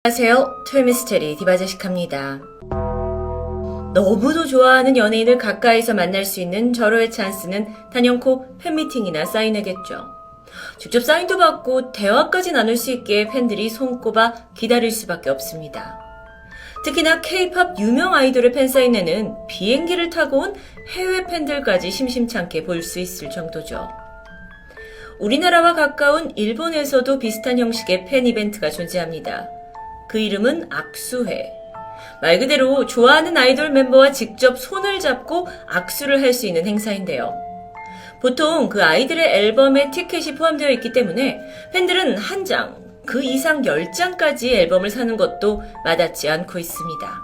안녕하세요. 토요미스테리 디바제식합니다. 너무도 좋아하는 연예인을 가까이서 만날 수 있는 절호의 찬스는 단연코 팬미팅이나 사인회겠죠. 직접 사인도 받고 대화까지 나눌 수 있게 팬들이 손꼽아 기다릴 수밖에 없습니다. 특히나 K-팝 유명 아이돌의 팬사인회는 비행기를 타고 온 해외 팬들까지 심심찮게 볼 수 있을 정도죠. 우리나라와 가까운 일본에서도 비슷한 형식의 팬 이벤트가 존재합니다. 그 이름은 악수회. 말 그대로 좋아하는 아이돌 멤버와 직접 손을 잡고 악수를 할 수 있는 행사인데요. 보통 그 아이들의 앨범에 티켓이 포함되어 있기 때문에 팬들은 한 장, 그 이상 10장까지 앨범을 사는 것도 마다치 않고 있습니다.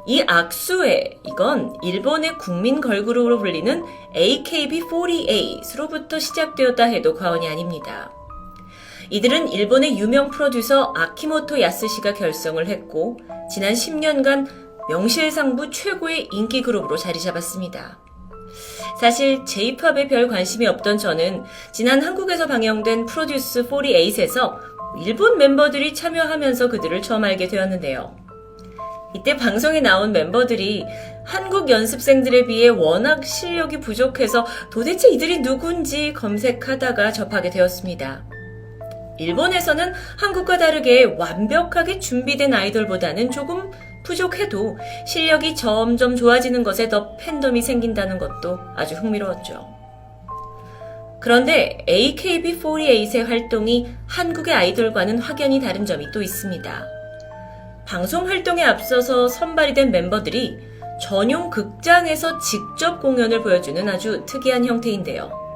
이 악수회, 이건 일본의 국민 걸그룹으로 불리는 AKB48으로부터 시작되었다 해도 과언이 아닙니다. 이들은 일본의 유명 프로듀서 아키모토 야스시가 결성을 했고 지난 10년간 명실상부 최고의 인기 그룹으로 자리 잡았습니다. 사실 J-팝에 별 관심이 없던 저는 지난 한국에서 방영된 프로듀스 48에서 일본 멤버들이 참여하면서 그들을 처음 알게 되었는데요. 이때 방송에 나온 멤버들이 한국 연습생들에 비해 워낙 실력이 부족해서 도대체 이들이 누군지 검색하다가 접하게 되었습니다. 일본에서는 한국과 다르게 완벽하게 준비된 아이돌보다는 조금 부족해도 실력이 점점 좋아지는 것에 더 팬덤이 생긴다는 것도 아주 흥미로웠죠. 그런데 AKB48의 활동이 한국의 아이돌과는 확연히 다른 점이 또 있습니다. 방송 활동에 앞서서 선발이 된 멤버들이 전용 극장에서 직접 공연을 보여주는 아주 특이한 형태인데요.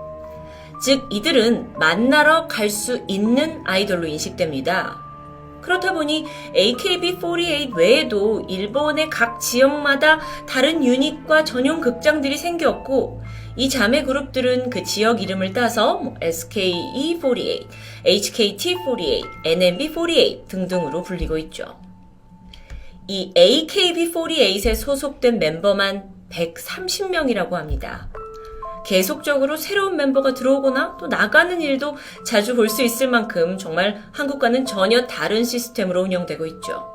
즉 이들은 만나러 갈 수 있는 아이돌로 인식됩니다. 그렇다 보니 AKB48 외에도 일본의 각 지역마다 다른 유닛과 전용 극장들이 생겼고 이 자매 그룹들은 그 지역 이름을 따서 SKE48, HKT48, NMB48 등등으로 불리고 있죠. 이 AKB48에 소속된 멤버만 130명이라고 합니다. 계속적으로 새로운 멤버가 들어오거나 또 나가는 일도 자주 볼 수 있을 만큼 정말 한국과는 전혀 다른 시스템으로 운영되고 있죠.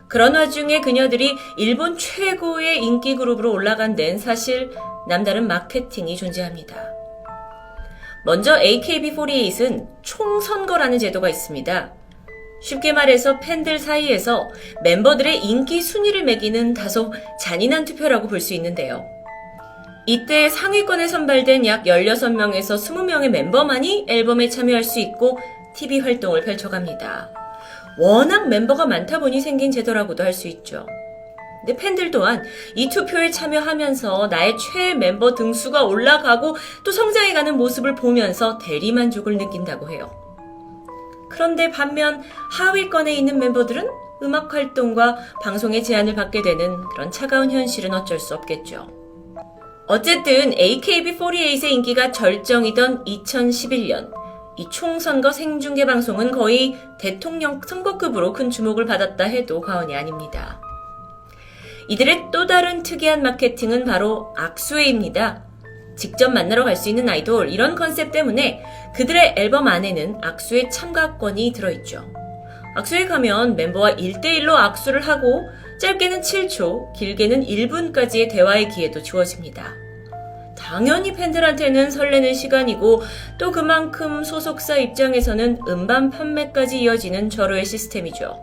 그런 와중에 그녀들이 일본 최고의 인기 그룹으로 올라간 데는 사실 남다른 마케팅이 존재합니다. 먼저 AKB48은 총선거라는 제도가 있습니다. 쉽게 말해서 팬들 사이에서 멤버들의 인기 순위를 매기는 다소 잔인한 투표라고 볼 수 있는데요. 이때 상위권에 선발된 약 16명에서 20명의 멤버만이 앨범에 참여할 수 있고 TV 활동을 펼쳐갑니다. 워낙 멤버가 많다 보니 생긴 제도라고도 할 수 있죠. 근데 팬들 또한 이 투표에 참여하면서 나의 최애 멤버 등수가 올라가고 또 성장해가는 모습을 보면서 대리만족을 느낀다고 해요. 그런데 반면 하위권에 있는 멤버들은 음악 활동과 방송의 제한을 받게 되는 그런 차가운 현실은 어쩔 수 없겠죠. 어쨌든 AKB48의 인기가 절정이던 2011년 이 총선거 생중계 방송은 거의 대통령 선거급으로 큰 주목을 받았다 해도 과언이 아닙니다. 이들의 또 다른 특이한 마케팅은 바로 악수회입니다. 직접 만나러 갈 수 있는 아이돌 이런 컨셉 때문에 그들의 앨범 안에는 악수회 참가권이 들어있죠. 악수회 가면 멤버와 1대1로 악수를 하고 짧게는 7초, 길게는 1분까지의 대화의 기회도 주어집니다. 당연히 팬들한테는 설레는 시간이고 또 그만큼 소속사 입장에서는 음반 판매까지 이어지는 절호의 시스템이죠.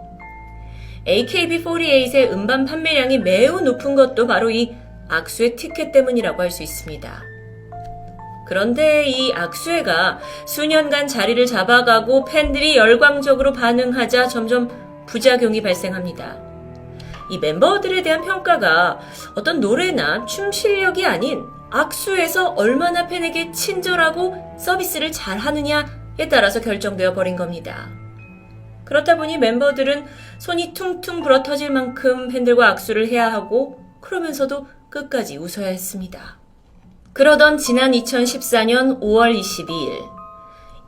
AKB48의 음반 판매량이 매우 높은 것도 바로 이 악수회 티켓 때문이라고 할 수 있습니다. 그런데 이 악수회가 수년간 자리를 잡아가고 팬들이 열광적으로 반응하자 점점 부작용이 발생합니다. 이 멤버들에 대한 평가가 어떤 노래나 춤 실력이 아닌 악수에서 얼마나 팬에게 친절하고 서비스를 잘하느냐에 따라서 결정되어 버린 겁니다. 그렇다 보니 멤버들은 손이 퉁퉁 불어터질 만큼 팬들과 악수를 해야 하고 그러면서도 끝까지 웃어야 했습니다. 그러던 지난 2014년 5월 22일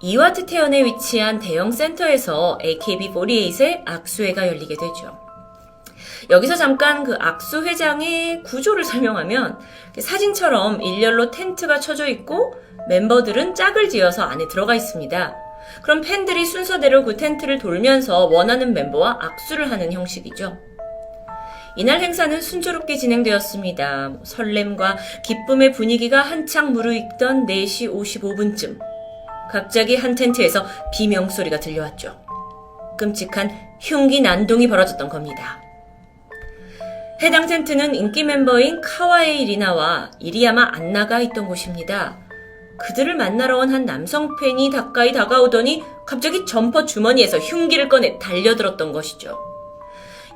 이와트 태현에 위치한 대형 센터에서 AKB48의 악수회가 열리게 되죠. 여기서 잠깐 그 악수회장의 구조를 설명하면 사진처럼 일렬로 텐트가 쳐져 있고 멤버들은 짝을 지어서 안에 들어가 있습니다. 그럼 팬들이 순서대로 그 텐트를 돌면서 원하는 멤버와 악수를 하는 형식이죠. 이날 행사는 순조롭게 진행되었습니다. 설렘과 기쁨의 분위기가 한창 무르익던 4시 55분쯤 갑자기 한 텐트에서 비명소리가 들려왔죠. 끔찍한 흉기 난동이 벌어졌던 겁니다. 해당 텐트는 인기 멤버인 카와에이 리나와 이리야마 안나가 있던 곳입니다. 그들을 만나러 온 한 남성 팬이 가까이 다가오더니 갑자기 점퍼 주머니에서 흉기를 꺼내 달려들었던 것이죠.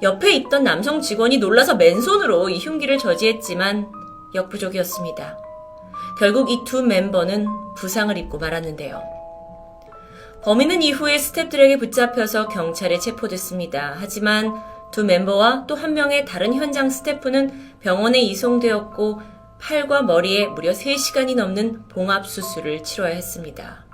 옆에 있던 남성 직원이 놀라서 맨손으로 이 흉기를 저지했지만 역부족이었습니다. 결국 이 두 멤버는 부상을 입고 말았는데요. 범인은 이후에 스태프들에게 붙잡혀서 경찰에 체포됐습니다. 하지만 두 멤버와 또 한 명의 다른 현장 스태프는 병원에 이송되었고 팔과 머리에 무려 3시간이 넘는 봉합수술을 치러야 했습니다.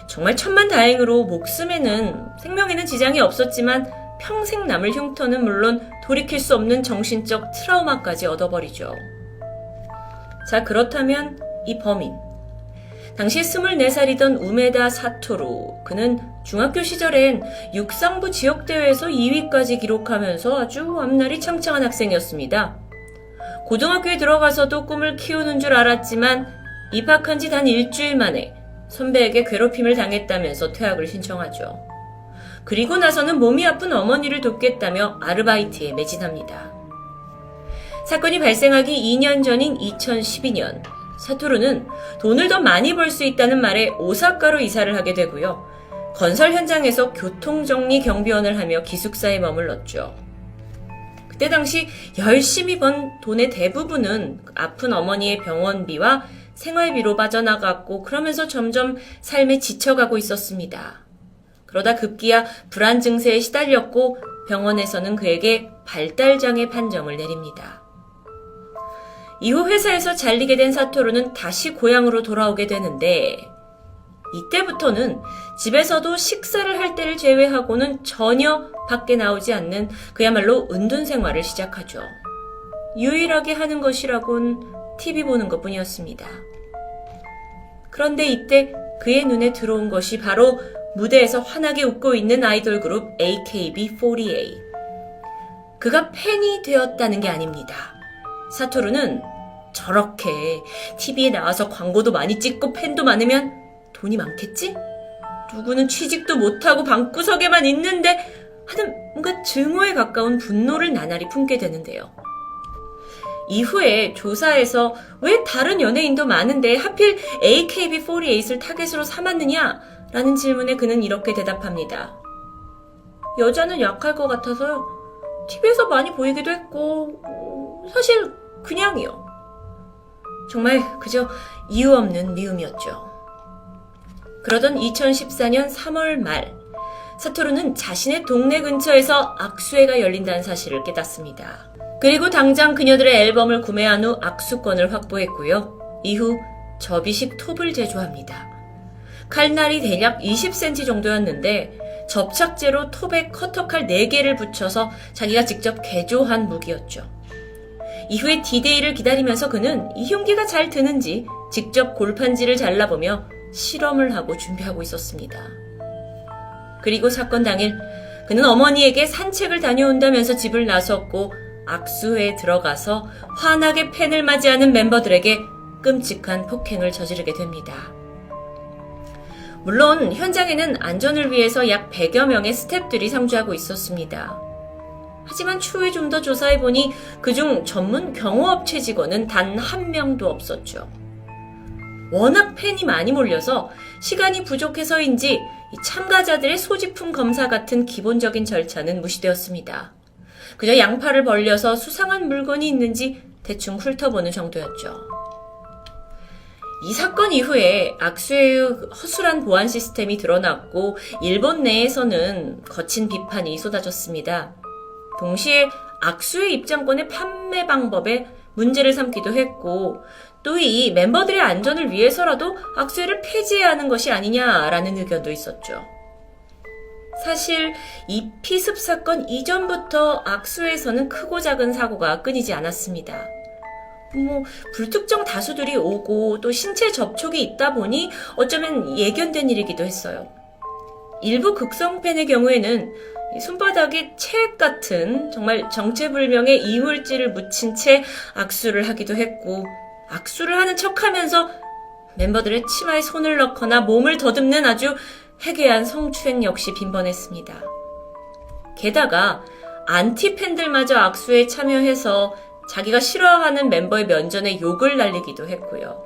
정말 천만다행으로 목숨에는 생명에는 지장이 없었지만 평생 남을 흉터는 물론 돌이킬 수 없는 정신적 트라우마까지 얻어버리죠. 자, 그렇다면 이 범인. 당시 24살이던 우메다 사토루. 그는 중학교 시절엔 육상부 지역대회에서 2위까지 기록하면서 아주 앞날이 창창한 학생이었습니다. 고등학교에 들어가서도 꿈을 키우는 줄 알았지만 입학한 지 단 일주일 만에 선배에게 괴롭힘을 당했다면서 퇴학을 신청하죠. 그리고 나서는 몸이 아픈 어머니를 돕겠다며 아르바이트에 매진합니다. 사건이 발생하기 2년 전인 2012년, 사토루는 돈을 더 많이 벌 수 있다는 말에 오사카로 이사를 하게 되고요. 건설 현장에서 교통정리 경비원을 하며 기숙사에 머물렀죠. 그때 당시 열심히 번 돈의 대부분은 아픈 어머니의 병원비와 생활비로 빠져나갔고 그러면서 점점 삶에 지쳐가고 있었습니다. 그러다 급기야 불안 증세에 시달렸고 병원에서는 그에게 발달장애 판정을 내립니다. 이후 회사에서 잘리게 된 사토루는 다시 고향으로 돌아오게 되는데 이때부터는 집에서도 식사를 할 때를 제외하고는 전혀 밖에 나오지 않는 그야말로 은둔 생활을 시작하죠. 유일하게 하는 것이라곤 TV 보는 것뿐이었습니다. 그런데 이때 그의 눈에 들어온 것이 바로 무대에서 환하게 웃고 있는 아이돌 그룹 AKB48. 그가 팬이 되었다는 게 아닙니다. 사토루는 저렇게 TV에 나와서 광고도 많이 찍고 팬도 많으면 돈이 많겠지? 누구는 취직도 못하고 방구석에만 있는데 하는 뭔가 증오에 가까운 분노를 나날이 품게 되는데요. 이후에 조사에서 왜 다른 연예인도 많은데 하필 AKB48을 타겟으로 삼았느냐? 라는 질문에 그는 이렇게 대답합니다. 여자는 약할 것 같아서요. TV에서 많이 보이기도 했고 사실 그냥이요. 정말 그저 이유 없는 미움이었죠. 그러던 2014년 3월 말 사토루는 자신의 동네 근처에서 악수회가 열린다는 사실을 깨닫습니다. 그리고 당장 그녀들의 앨범을 구매한 후 악수권을 확보했고요. 이후 접이식 톱을 제조합니다. 칼날이 대략 20cm 정도였는데 접착제로 톱에 커터칼 4개를 붙여서 자기가 직접 개조한 무기였죠. 이후에 D-Day를 기다리면서 그는 이 흉기가 잘 드는지 직접 골판지를 잘라보며 실험을 하고 준비하고 있었습니다. 그리고 사건 당일 그는 어머니에게 산책을 다녀온다면서 집을 나섰고 악수회에 들어가서 환하게 팬을 맞이하는 멤버들에게 끔찍한 폭행을 저지르게 됩니다. 물론 현장에는 안전을 위해서 약 100여 명의 스태프들이 상주하고 있었습니다. 하지만 추후에 좀 더 조사해보니 그중 전문 경호업체 직원은 단 한 명도 없었죠. 워낙 팬이 많이 몰려서 시간이 부족해서인지 참가자들의 소지품 검사 같은 기본적인 절차는 무시되었습니다. 그저 양팔을 벌려서 수상한 물건이 있는지 대충 훑어보는 정도였죠. 이 사건 이후에 악수회의 허술한 보안 시스템이 드러났고 일본 내에서는 거친 비판이 쏟아졌습니다. 동시에 악수회 입장권의 판매 방법에 문제를 삼기도 했고 또 이 멤버들의 안전을 위해서라도 악수회를 폐지해야 하는 것이 아니냐라는 의견도 있었죠. 사실 이 피습 사건 이전부터 악수회에서는 크고 작은 사고가 끊이지 않았습니다. 불특정 다수들이 오고 또 신체 접촉이 있다 보니 어쩌면 예견된 일이기도 했어요. 일부 극성 팬의 경우에는 손바닥에 책 같은 정말 정체불명의 이물질을 묻힌 채 악수를 하기도 했고, 악수를 하는 척하면서 멤버들의 치마에 손을 넣거나 몸을 더듬는 아주 해괴한 성추행 역시 빈번했습니다. 게다가 안티 팬들마저 악수에 참여해서 자기가 싫어하는 멤버의 면전에 욕을 날리기도 했고요.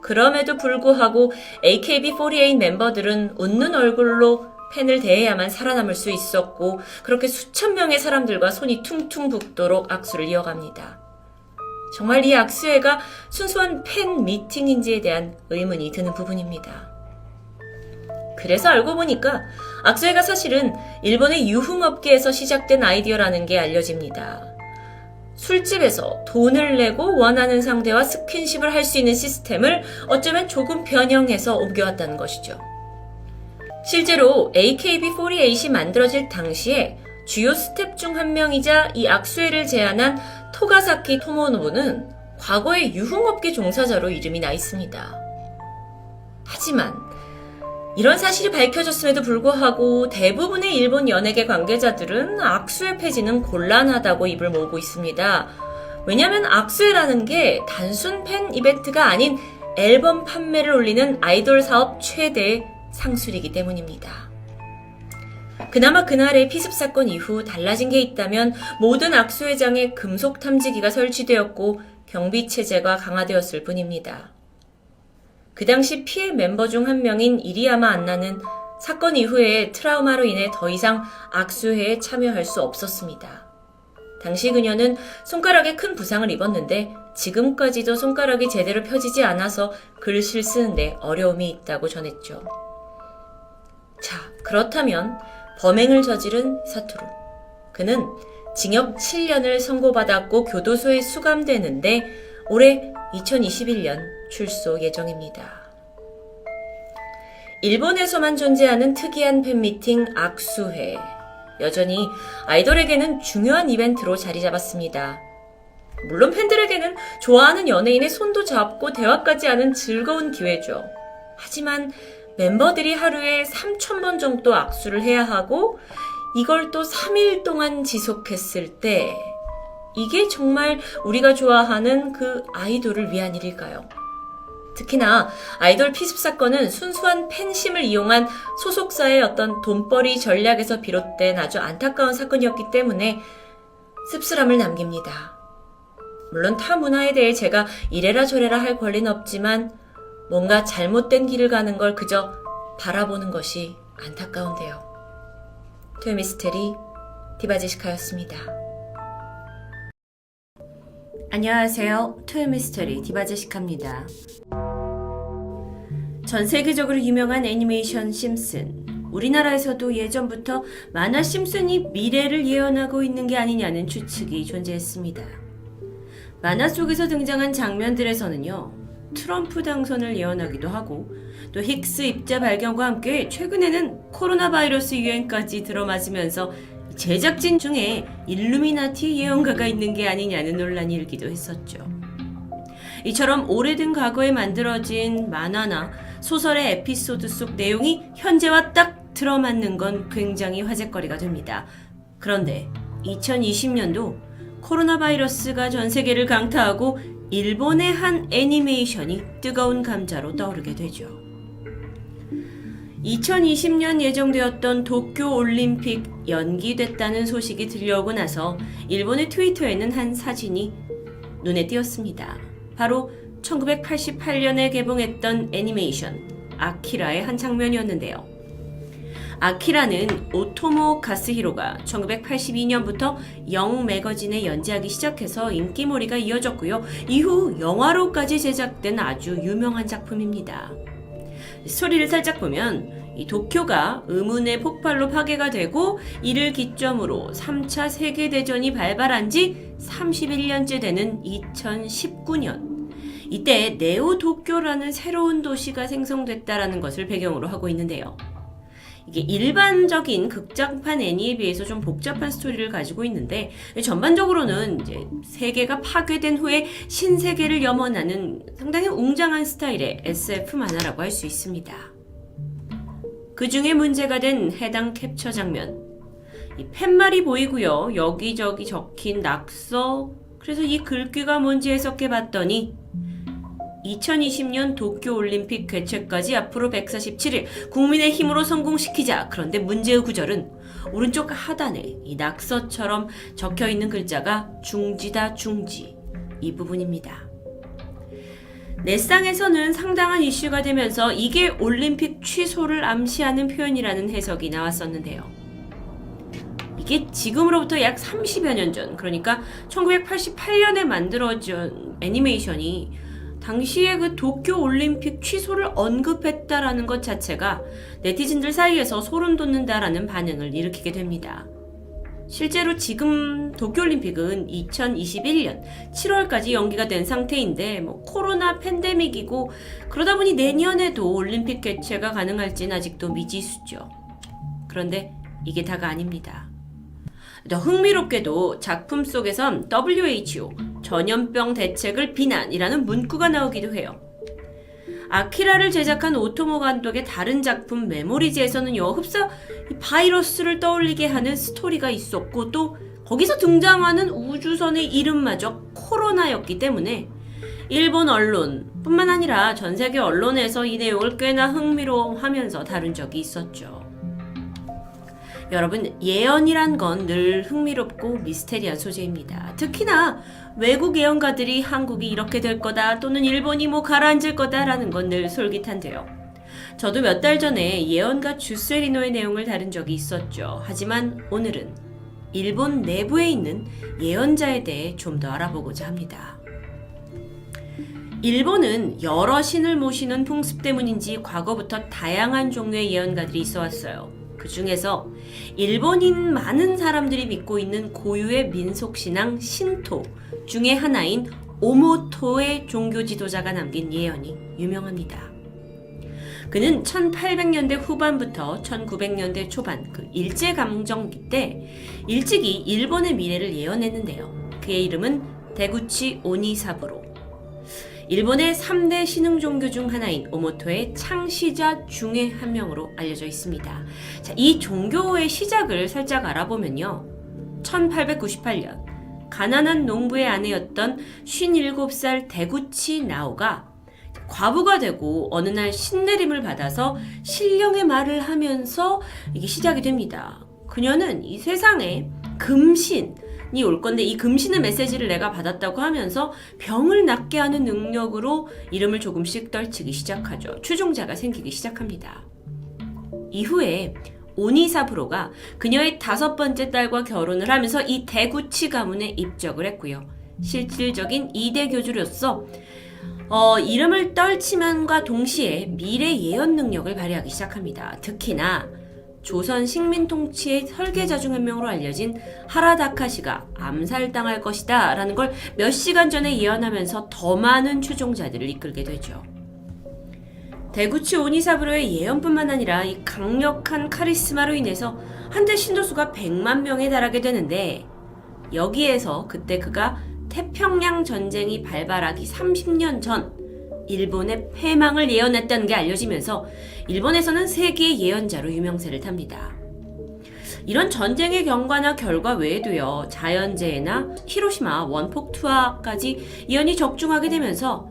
그럼에도 불구하고 AKB48 멤버들은 웃는 얼굴로 팬을 대해야만 살아남을 수 있었고, 그렇게 수천 명의 사람들과 손이 퉁퉁 붓도록 악수를 이어갑니다. 정말 이 악수회가 순수한 팬 미팅인지에 대한 의문이 드는 부분입니다. 그래서 알고 보니까 악수회가 사실은 일본의 유흥업계에서 시작된 아이디어라는 게 알려집니다. 술집에서 돈을 내고 원하는 상대와 스킨십을 할 수 있는 시스템을 어쩌면 조금 변형해서 옮겨왔다는 것이죠. 실제로 AKB48이 만들어질 당시에 주요 스텝 중 한 명이자 이 악수회를 제안한 토가사키 토모노부는 과거의 유흥업계 종사자로 이름이 나 있습니다. 하지만 이런 사실이 밝혀졌음에도 불구하고 대부분의 일본 연예계 관계자들은 악수회 폐지는 곤란하다고 입을 모으고 있습니다. 왜냐하면 악수회라는 게 단순 팬 이벤트가 아닌 앨범 판매를 올리는 아이돌 사업 최대의 상술이기 때문입니다. 그나마 그날의 피습 사건 이후 달라진 게 있다면 모든 악수회장에 금속 탐지기가 설치되었고 경비 체제가 강화되었을 뿐입니다. 그 당시 피해 멤버 중 한 명인 이리야마 안나는 사건 이후에 트라우마로 인해 더 이상 악수회에 참여할 수 없었습니다. 당시 그녀는 손가락에 큰 부상을 입었는데 지금까지도 손가락이 제대로 펴지지 않아서 글씨를 쓰는데 어려움이 있다고 전했죠. 자, 그렇다면 범행을 저지른 사토루. 그는 징역 7년을 선고받았고 교도소에 수감되는데 올해 2021년 출소 예정입니다. 일본에서만 존재하는 특이한 팬미팅 악수회. 여전히 아이돌에게는 중요한 이벤트로 자리 잡았습니다. 물론 팬들에게는 좋아하는 연예인의 손도 잡고 대화까지 하는 즐거운 기회죠. 하지만 멤버들이 하루에 3,000번 정도 악수를 해야 하고 이걸 또 3일 동안 지속했을 때 이게 정말 우리가 좋아하는 그 아이돌을 위한 일일까요? 특히나 아이돌 피습 사건은 순수한 팬심을 이용한 소속사의 어떤 돈벌이 전략에서 비롯된 아주 안타까운 사건이었기 때문에 씁쓸함을 남깁니다. 물론 타 문화에 대해 제가 이래라 저래라 할 권리는 없지만 뭔가 잘못된 길을 가는 걸 그저 바라보는 것이 안타까운데요. 토요미스테리 디바제시카였습니다. 안녕하세요. 토요미스테리 디바제시카입니다. 전 세계적으로 유명한 애니메이션 심슨. 우리나라에서도 예전부터 만화 심슨이 미래를 예언하고 있는 게 아니냐는 추측이 존재했습니다. 만화 속에서 등장한 장면들에서는요, 트럼프 당선을 예언하기도 하고 또 힉스 입자 발견과 함께 최근에는 코로나 바이러스 유행까지 들어맞으면서 제작진 중에 일루미나티 예언가가 있는 게 아니냐는 논란이 일기도 했었죠. 이처럼 오래된 과거에 만들어진 만화나 소설의 에피소드 속 내용이 현재와 딱 들어맞는 건 굉장히 화제거리가 됩니다. 그런데 2020년도 코로나 바이러스가 전 세계를 강타하고 일본의 한 애니메이션이 뜨거운 감자로 떠오르게 되죠. 2020년 예정되었던 도쿄 올림픽 연기됐다는 소식이 들려오고 나서 일본의 트위터에는 한 사진이 눈에 띄었습니다. 바로 1988년에 개봉했던 애니메이션 아키라의 한 장면이었는데요. 아키라는 오토모 가스히로가 1982년부터 영 매거진에 연재하기 시작해서 인기몰이가 이어졌고요. 이후 영화로까지 제작된 아주 유명한 작품입니다. 스토리를 살짝 보면 이 도쿄가 의문의 폭발로 파괴가 되고 이를 기점으로 3차 세계대전이 발발한 지 31년째 되는 2019년. 이때 네오 도쿄라는 새로운 도시가 생성됐다라는 것을 배경으로 하고 있는데요. 이게 일반적인 극장판 애니에 비해서 좀 복잡한 스토리를 가지고 있는데 전반적으로는 이제 세계가 파괴된 후에 신세계를 염원하는 상당히 웅장한 스타일의 SF 만화라고 할 수 있습니다. 그 중에 문제가 된 해당 캡처 장면. 이 팻말이 보이고요. 여기저기 적힌 낙서. 그래서 이 글귀가 뭔지 해석해 봤더니 2020년 도쿄올림픽 개최까지 앞으로 147일 국민의 힘으로 성공시키자. 그런데 문제의 구절은 오른쪽 하단에 이 낙서처럼 적혀있는 글자가 중지다 중지. 이 부분입니다. 넷상에서는 상당한 이슈가 되면서 이게 올림픽 취소를 암시하는 표현이라는 해석이 나왔었는데요. 이게 지금으로부터 약 30여 년 전, 그러니까 1988년에 만들어진 애니메이션이 당시에 그 도쿄올림픽 취소를 언급했다라는 것 자체가 네티즌들 사이에서 소름 돋는다라는 반응을 일으키게 됩니다. 실제로 지금 도쿄올림픽은 2021년 7월까지 연기가 된 상태인데 코로나 팬데믹이고 그러다 보니 내년에도 올림픽 개최가 가능할지는 아직도 미지수죠. 그런데 이게 다가 아닙니다. 더 흥미롭게도 작품 속에선 WHO 전염병 대책을 비난이라는 문구가 나오기도 해요. 아키라를 제작한 오토모 감독의 다른 작품 메모리즈에서는요, 흡사 바이러스를 떠올리게 하는 스토리가 있었고 또 거기서 등장하는 우주선의 이름마저 코로나였기 때문에 일본 언론뿐만 아니라 전 세계 언론에서 이 내용을 꽤나 흥미로워하면서 다룬 적이 있었죠. 여러분, 예언이란 건 늘 흥미롭고 미스테리한 소재입니다. 특히나 외국 예언가들이 한국이 이렇게 될 거다 또는 일본이 가라앉을 거다라는 건 늘 솔깃한데요. 저도 몇 달 전에 예언가 주세리노의 내용을 다룬 적이 있었죠. 하지만 오늘은 일본 내부에 있는 예언자에 대해 좀 더 알아보고자 합니다. 일본은 여러 신을 모시는 풍습 때문인지 과거부터 다양한 종류의 예언가들이 있어 왔어요. 그 중에서 일본인 많은 사람들이 믿고 있는 고유의 민속신앙 신토 중에 하나인 오모토의 종교 지도자가 남긴 예언이 유명합니다. 그는 1800년대 후반부터 1900년대 초반 그 일제강점기 때 일찍이 일본의 미래를 예언했는데요. 그의 이름은 데구치 오니사부로. 일본의 3대 신흥 종교 중 하나인 오모토의 창시자 중에 한 명으로 알려져 있습니다. 자, 이 종교의 시작을 살짝 알아보면요. 1898년 가난한 농부의 아내였던 57살 데구치 나오가 과부가 되고 어느 날 신내림을 받아서 신령의 말을 하면서 이게 시작이 됩니다. 그녀는 이 세상에 금신이 올 건데 이 금신의 메시지를 내가 받았다고 하면서 병을 낫게 하는 능력으로 이름을 조금씩 떨치기 시작하죠. 추종자가 생기기 시작합니다. 이후에 오니사부로가 그녀의 5번째 딸과 결혼을 하면서 이 데구치 가문에 입적을 했고요. 실질적인 2대 교주로서 이름을 떨치면과 동시에 미래 예언 능력을 발휘하기 시작합니다. 특히나 조선 식민 통치의 설계자 중 한 명으로 알려진 하라다카시가 암살당할 것이다 라는 걸 몇 시간 전에 예언하면서 더 많은 추종자들을 이끌게 되죠. 데구치 오니사부로의 예언뿐만 아니라 이 강력한 카리스마로 인해서 한때 신도수가 100만 명에 달하게 되는데 여기에서 그때 그가 태평양 전쟁이 발발하기 30년 전 일본의 패망을 예언했다는 게 알려지면서 일본에서는 세계의 예언자로 유명세를 탑니다. 이런 전쟁의 경과나 결과 외에도요, 자연재해나 히로시마 원폭 투하까지 예언이 적중하게 되면서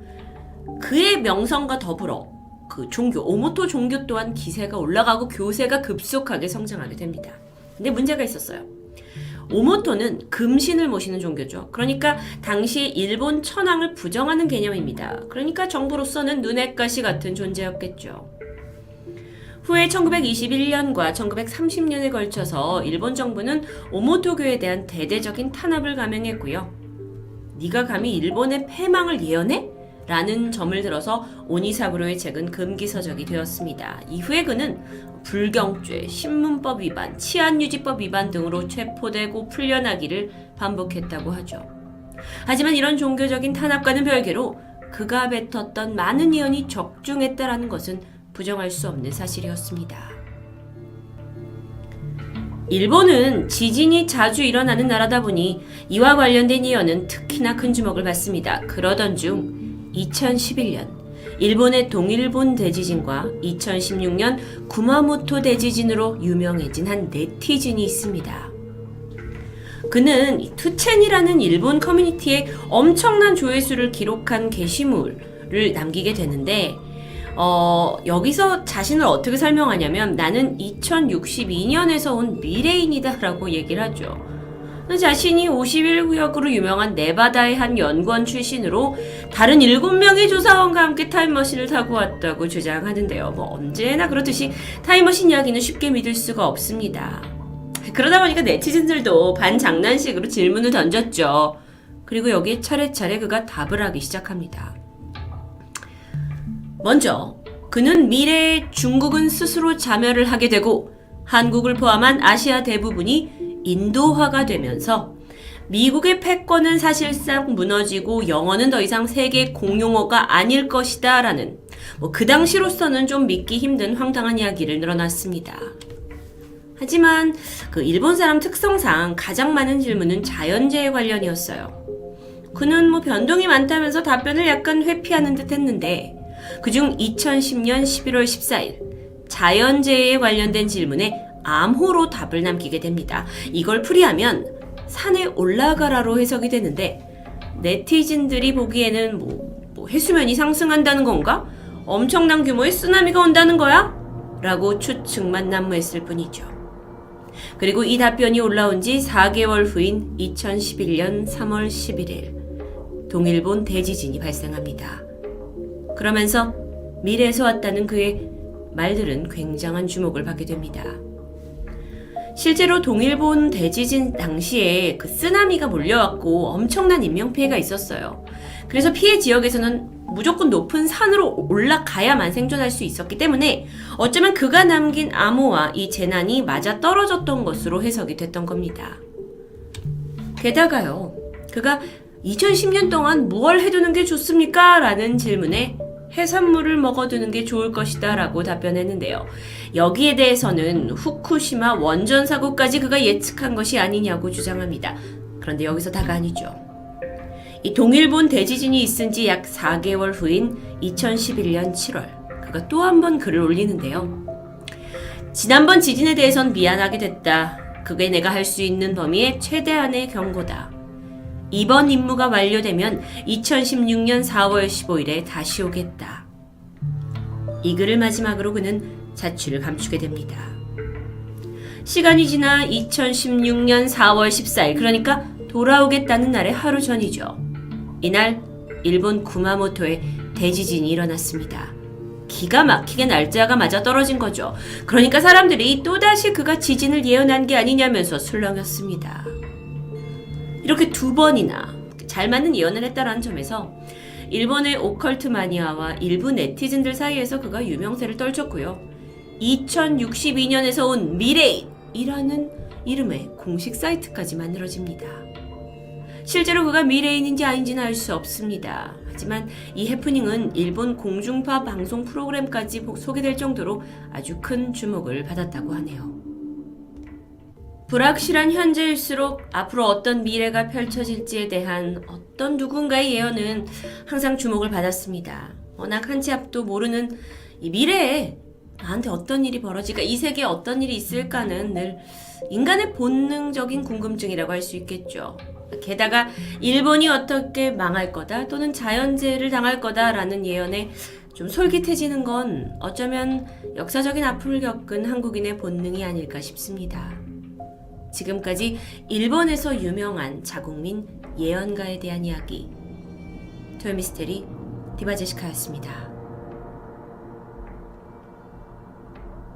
그의 명성과 더불어 그 종교, 오모토 종교 또한 기세가 올라가고 교세가 급속하게 성장하게 됩니다. 근데 문제가 있었어요. 오모토는 금신을 모시는 종교죠. 그러니까 당시 일본 천황을 부정하는 개념입니다. 그러니까 정부로서는 눈엣 가시 같은 존재였겠죠. 후에 1921년과 1930년에 걸쳐서 일본 정부는 오모토교에 대한 대대적인 탄압을 감행했고요. 네가 감히 일본의 패망을 예언해? 라는 점을 들어서 오니사부로의 책은 금기서적이 되었습니다. 이후에 그는 불경죄, 신문법 위반, 치안유지법 위반 등으로 체포되고 풀려나기를 반복했다고 하죠. 하지만 이런 종교적인 탄압과는 별개로 그가 뱉었던 많은 예언이 적중했다라는 것은 부정할 수 없는 사실이었습니다. 일본은 지진이 자주 일어나는 나라다 보니 이와 관련된 예언은 특히나 큰 주목을 받습니다. 그러던 중 2011년 일본의 동일본 대지진과 2016년 구마모토 대지진으로 유명해진 한 네티즌이 있습니다. 그는 투첸이라는 일본 커뮤니티에 엄청난 조회수를 기록한 게시물을 남기게 되는데 여기서 자신을 어떻게 설명하냐면 나는 2062년에서 온 미래인이다 라고 얘기를 하죠. 자신이 51구역으로 유명한 네바다의 한 연구원 출신으로 다른 7명의 조사원과 함께 타임머신을 타고 왔다고 주장하는데요. 언제나 그렇듯이 타임머신 이야기는 쉽게 믿을 수가 없습니다. 그러다 보니까 네티즌들도 반장난식으로 질문을 던졌죠. 그리고 여기에 차례차례 그가 답을 하기 시작합니다. 먼저 그는 미래에 중국은 스스로 자멸을 하게 되고 한국을 포함한 아시아 대부분이 인도화가 되면서 미국의 패권은 사실상 무너지고 영어는 더 이상 세계 공용어가 아닐 것이다 라는 그 당시로서는 좀 믿기 힘든 황당한 이야기를 늘어놨습니다. 하지만 그 일본 사람 특성상 가장 많은 질문은 자연재해 관련이었어요. 그는 변동이 많다면서 답변을 약간 회피하는 듯 했는데 그중 2010년 11월 14일 자연재해에 관련된 질문에 암호로 답을 남기게 됩니다. 이걸 풀이하면 산에 올라가라로 해석이 되는데 네티즌들이 보기에는 해수면이 상승한다는 건가? 엄청난 규모의 쓰나미가 온다는 거야? 라고 추측만 난무했을 뿐이죠. 그리고 이 답변이 올라온 지 4개월 후인 2011년 3월 11일 동일본 대지진이 발생합니다. 그러면서 미래에서 왔다는 그의 말들은 굉장한 주목을 받게 됩니다. 실제로 동일본 대지진 당시에 그 쓰나미가 몰려왔고 엄청난 인명피해가 있었어요. 그래서 피해 지역에서는 무조건 높은 산으로 올라가야만 생존할 수 있었기 때문에 어쩌면 그가 남긴 암호와 이 재난이 맞아 떨어졌던 것으로 해석이 됐던 겁니다. 게다가요, 그가 2010년 동안 뭘 해두는 게 좋습니까? 라는 질문에 해산물을 먹어두는 게 좋을 것이다 라고 답변했는데요. 여기에 대해서는 후쿠시마 원전 사고까지 그가 예측한 것이 아니냐고 주장합니다. 그런데 여기서 다가 아니죠. 이 동일본 대지진이 있은 지 약 4개월 후인 2011년 7월 그가 또 한 번 글을 올리는데요. 지난번 지진에 대해선 미안하게 됐다. 그게 내가 할 수 있는 범위의 최대한의 경고다. 이번 임무가 완료되면 2016년 4월 15일에 다시 오겠다. 이 글을 마지막으로 그는 자취를 감추게 됩니다. 시간이 지나 2016년 4월 14일, 그러니까 돌아오겠다는 날의 하루 전이죠. 이날 일본 구마모토에 대지진이 일어났습니다. 기가 막히게 날짜가 맞아 떨어진 거죠. 그러니까 사람들이 또다시 그가 지진을 예언한 게 아니냐면서 술렁였습니다. 이렇게 2번이나 잘 맞는 예언을 했다라는 점에서 일본의 오컬트 마니아와 일부 네티즌들 사이에서 그가 유명세를 떨쳤고요. 2062년에서 온 미래인이라는 이름의 공식 사이트까지 만들어집니다. 실제로 그가 미래인인지 아닌지는 알 수 없습니다. 하지만 이 해프닝은 일본 공중파 방송 프로그램까지 소개될 정도로 아주 큰 주목을 받았다고 하네요. 불확실한 현재일수록 앞으로 어떤 미래가 펼쳐질지에 대한 어떤 누군가의 예언은 항상 주목을 받았습니다. 워낙 한치 앞도 모르는 이 미래에 나한테 어떤 일이 벌어질까, 이 세계에 어떤 일이 있을까는 늘 인간의 본능적인 궁금증이라고 할 수 있겠죠. 게다가 일본이 어떻게 망할 거다 또는 자연재해를 당할 거다라는 예언에 좀 솔깃해지는 건 어쩌면 역사적인 아픔을 겪은 한국인의 본능이 아닐까 싶습니다. 지금까지 일본에서 유명한 자국민 예언가에 대한 이야기, 토요미스테리 디바제시카였습니다.